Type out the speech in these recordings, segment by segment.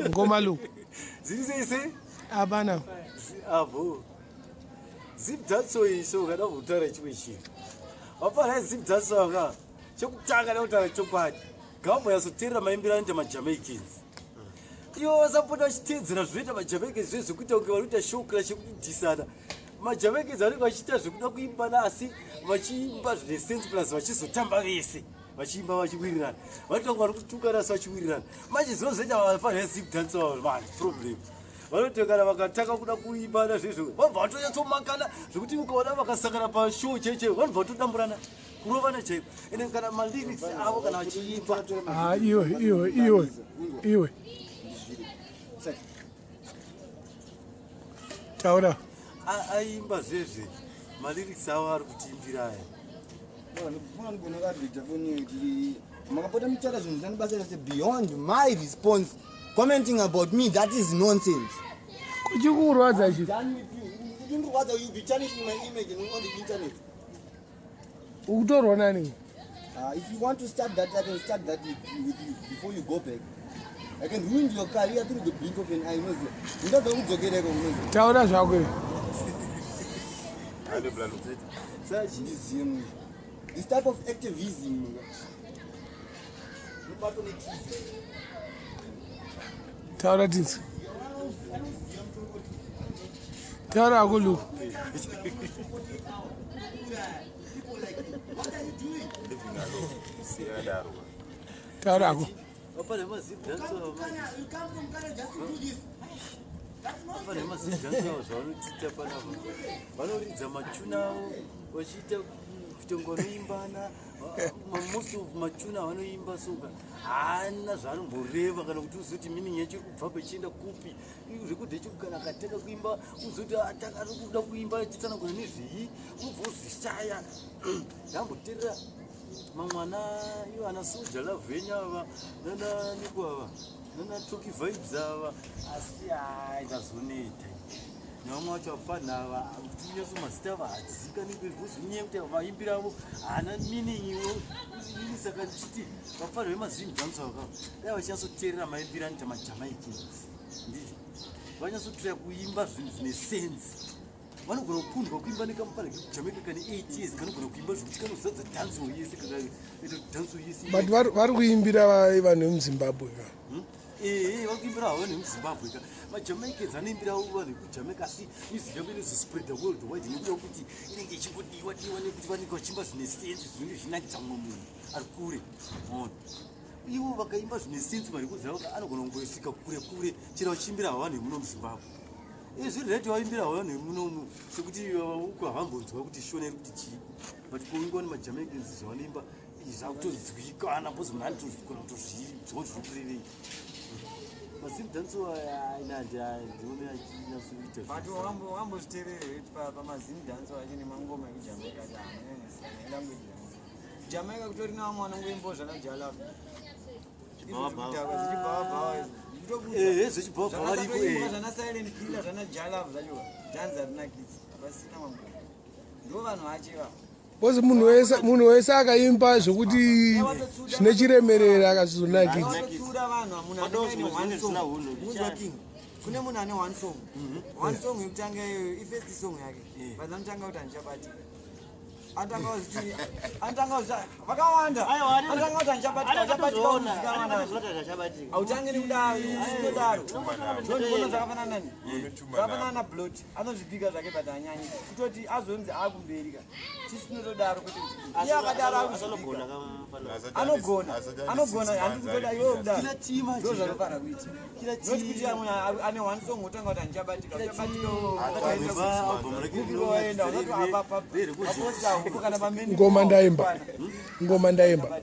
Ngoma lu. Zise Abana. Abo. Zimdancehall iso kana utara chimwe. Apana Zimdancehall ka. Chokutanga na utara chopati. Gambo yasoterera maimbira nje maJamaicans. Iyo zapota chitedzera zvoita maJamaicans zvezvekuita kunge varuta shokra chekudisana. maJamaicans vanenge vachiita zvekuda kuimbana asi vachiimba zvine sense plus vachizotamba vese. Vachimba vachiwirirana. Vanotanga vari kutukana vachiwirirana. Manje zvinozoita vafanira Zimdancehall man problem. Vanotengana vakataka kuda kuimbana zvezvo. Vabva vatonyatsomakana zvokuti ukaona vakasangana pashow cheche vanobva vatodamburana. Kurovana chaipo. Ende kana malyrics avo kana vachiimba. Iwe. Taura. Aimba zvezve. Malyrics avo ari kutiimbira aya. Beyond my response, commenting about me, that is nonsense. Could you rather I'm done with you. You don't rather you be challenging my image on the internet. If you want to start that, I can start that with you before you go back. I can ruin your career through the blink of an eye. You don't know who to get it. Taura Shagwe. This type of activism. Taura this. Taura Agulu. Taura Agulu. You come from Ghana just to do this. Most of machuna vanoimba soka haana zvanomboreva kana kuti uzoti meaning yacho kubva pechinda kupi zvekuti chekugana akataka kuimba uzoti ataka ari kuda kuimba achitsanangura nezvii unobva uzvishaya ndamboteerera mamwana ivo ana soja lavhenya ava nana niko ava nana toki vibes ava asi ndazoneta vamwe vacho vafana ava kuti unyaso mazita ava hadzikani kuzvinye kuti vaimbira avo haana meaning iwo ini saka ndichiti vafana vemazimdancehall ava dai vachinyasoteerera maimbira anoita maJamaicans ndizvo vanyatsotoya kuimba zvinhu zvine sense vanogona kukundwa kuimba nekamupana keJamaica kane 8 years kanogona kuimba zvokuti kanozadza dancehall yese kanaita dancehall yese but vari kuimbira vanhu vemuZimbabwe ka vari kuimbira vanhu vemuZimbabwe ka maJamaicans anoimbira vanhu vekuJamaica asi music yavo inozospreada worldwide nekuda kuti inenge ichingodiwa nekuti vanenge vachiimba zvine sense zvinenge zvinakidza mumwe munhu ari kure ivo vakaimba zvine sense marikuzi avo anogona kungosvika kure kure chero vachiimbira vanhu vemuno muZimbabwe zviri rati vaimbira vanhu vemunomu sekuti uko havambonzwa kuti shona iri kuti chii but kuingoni maJamaicans zvavanoimba zvakutozwikana bcause munhu anotozvikona kutozvinzwa zvokurevei mazimdancehall ndione achinyasoita but wambozviteerere pamazimdancehall achine mangoma ekuJamaica language Jamaica kutori nevamwe vanongoimbawo zvakajalavu zvana silent killer zvana jalavu zvacho dhanza rinakidzi pasina mangoma ndo vanhu vacheva bcause munhu wese akaimba zvokuti zvine chiremerera akazonakidza kune munhu ane one song yekutanga iyoyo ifirst song yake but anotanga kuti handichabati antanga vakawanda antanga kuti handichabatiautange nekudaro zvakafanana nani zvakafanana nablot anozvipika zvake but hanyanyi kutoti azonzi akumberi tisinotodaro kuti iye akadaro anogona handikutoda iwo kudaro ndo zvanofana kuita noti kuti munhu ane one song otanga kuti handichabatika uchabatikaoenda unoti apapapapota ngoma ndaimba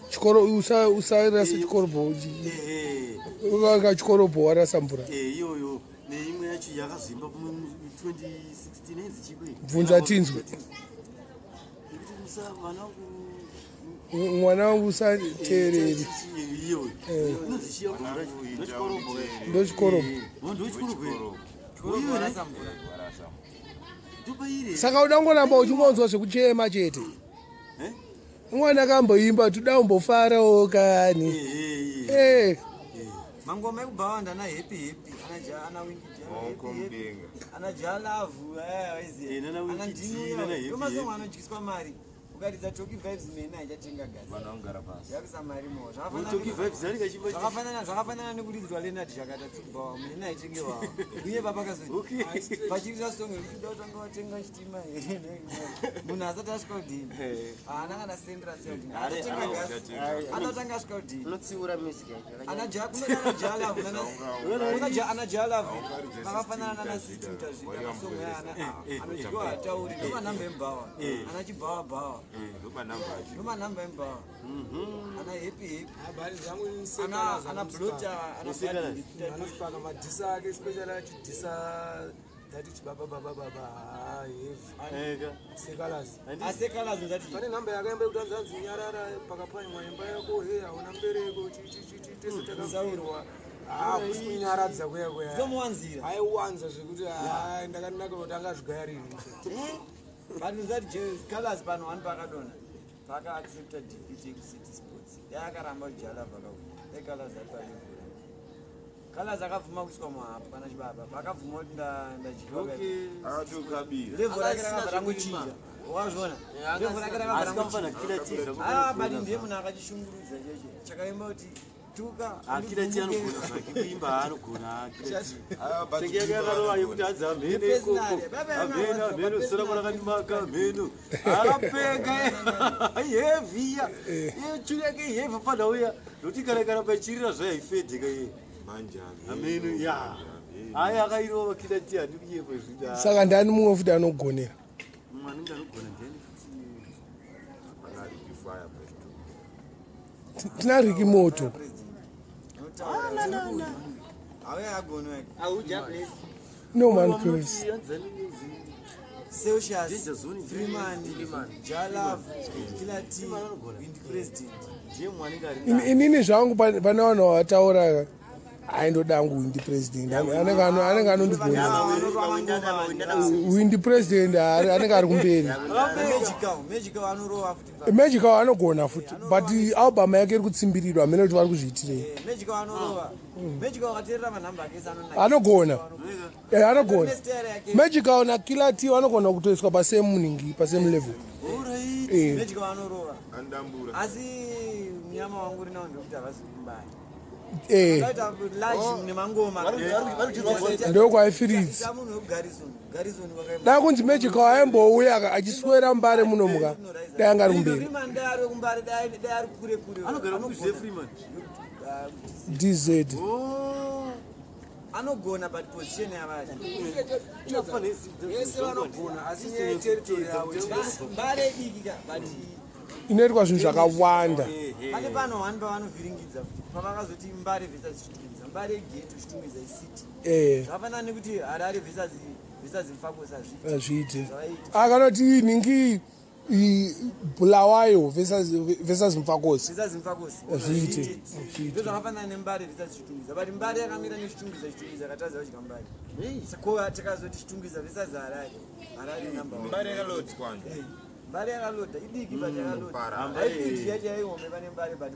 chikoro usarasa chikorobho uka chikorobho warasa mvura iyoyo neimwe yacho yakazimba 2016 enzichikwe bvunza tinzwe mwana wangu usateereri ndo chikorobho saka udangoramba uchingonzwa zvekuchema chete umwana akamboimba toda umbofarawo kani mangoma ekubhawa ndana happy ana wingi ana jalavu ana ndinu masongo anodyiswa mari ukaridza Toki Vibes mena ichatenga gasi yakusa mari mo zvakafanana nekuridzwa Leonard zvakata tubhawa mena itengewawo uye papakazoti pachirisa songo yekuda kutanga watenga chitima munhu asati asvika kudhini haana kana sendera seudhini achatenga gasi anotanga asvika kudhini unotsiura music yacho ana jalavu vakafanana nana system tazvika masongo anodyiwa hatauri ndomanhamba embhawa ana chibhawa noma namba embawa ana happy ana blota ana anasipaka madhisa ake special achidhisa dati chibaba sekalazi ndati pane nhamba yakaemba kuti anzanzi nyarara pakapwanywa imba yako he hauna mbereko tese takasaurwa kusinyaradza kuya tomuwanzira aiwanza zvekuti ndakanaka kuti angazvigaya vanhu zati colors pano wani pakadona pakaaccepta defeat yekucity sports yakaramba kujala vakauya ecolors atipalevura colors akabvuma kuiswa muhapu kana chibaba vakabvuma kuti ndachilevhu rake rakabva ranguchinja wazvona levhu rake rakabva bati ndiye munhu akachishungurudza cheche chakaimba kuti tuka akirati anogona zvakikuimba haanogona akirati yakarova yekuti adzamhene amheno sora kwarakandimaka mheno akapfeka heviya churi yake hevi padauya nokuti kana kana pachirira zvaifedheka ye amheno ya aya akairova kirati handi kuyepa zvida saka ndani mumwe futi anogonera anenge anogona ndeni tina Riki Moto no man Chris Celsius, Freeman, Jalav, Kilati, Wind President. inini zvangu pane vanhu vataura aindoda angu windi president anenge anondibvunza windi president anenge ari kumberi magical anogona futi but album yake iri kutsimbirirwa hamene kuti vari kuzviitirei anogona magical nakiller T vanogona kutoiswa pasame muningi pasame level asi mnyama wangu rinawo ndekuti havasi kumbaya ndokwaifiridza da kunzi magical aimbouya achiswera mbare munomuka dai anga ari kumberi DZ anogona but position yavati yese vanogona asi territory yavo mbare dikika but inoitwa zvinhu zvakawanda pane pano wani pavanovhiringidza pavakazoti mbare versus chitumidza mbare geto chitumidza isiti zvafanana nekuti Harare versus Mfakosi azviite akanoti nhingi Bulawayo versus Mfakosi azviite zvakafanana nembare versus chitumidza but mbare yakamira nechitumidza akatadza kudya mbare ko takazoti chitumidza versus Harare number 1 mbare yakalodzwa mbare yakaloda idiki but yakaloda haifiti yacho yaihome pane mbare but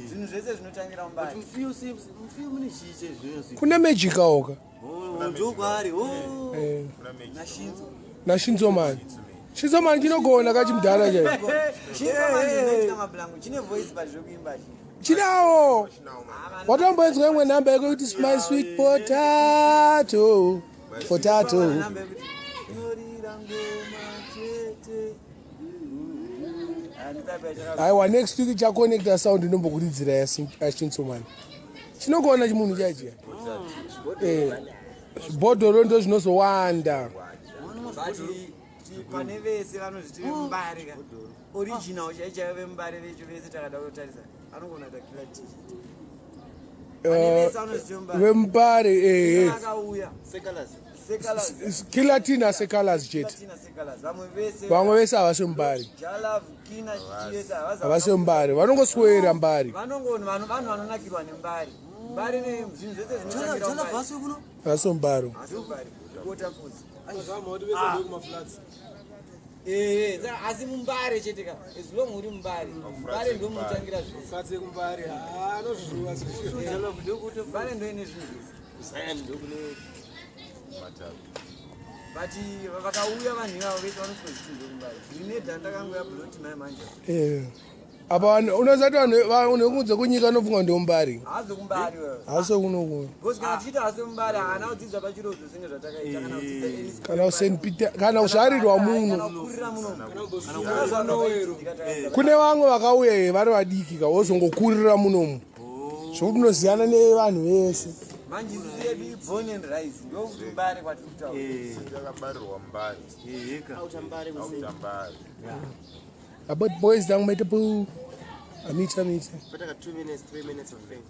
zvinhu zvese zvinotangira mbare mufio mune chiche zvino kuna magical ka ndokwari nashinzo mani shinzo mani chinogona kachimudhara chaipo chine voice but zvokuimba chinawo watomboenzwa imwe nhamba yekuti my sweet potato aiwa next week chaconnecta sound inombokuridzira yashinsomani chinogona chimunhu chachiya zvibhodhoro ndo zvinozowanda pane vese vanozviti vembare original chaichaivo vembare vecho vese takada kutarisa anogona takila vembare akauya killer T nasecolors chete vamwe vese havasi mbari havasi mbari vanongoswera mbari vanhu vanonakirwa nembari mbari nezvinhu zvese havasi mbari saka asi mumbare chete ka as long uri mumbare ndomutangira fatse kumbare anozviruva mbare ndoine zvinhu but vakauya vanhu ivavo vese vanosozvichinze kumbare zvine dhandakanga yabloti mai manje apa unozati unekunze kunyika nopfunga ndombari hazokumbari hasokunoku bcause kana tichiti hasomumbari haana kudzidza pachirodzo senge zvatakaita kana kudzidza kana st peter kana kusvarirwa muno kurira muno kune vamwe vakauya vari vadiki ka wozongokurira munomu zvokuti unoziyana nevanhu vese manje isi yedu ibone and rice ndokuti mbare kwatiri takabarirwa mbari autambari about boys down made the boo. Amita. But I got 2 minutes, 3 minutes of fame.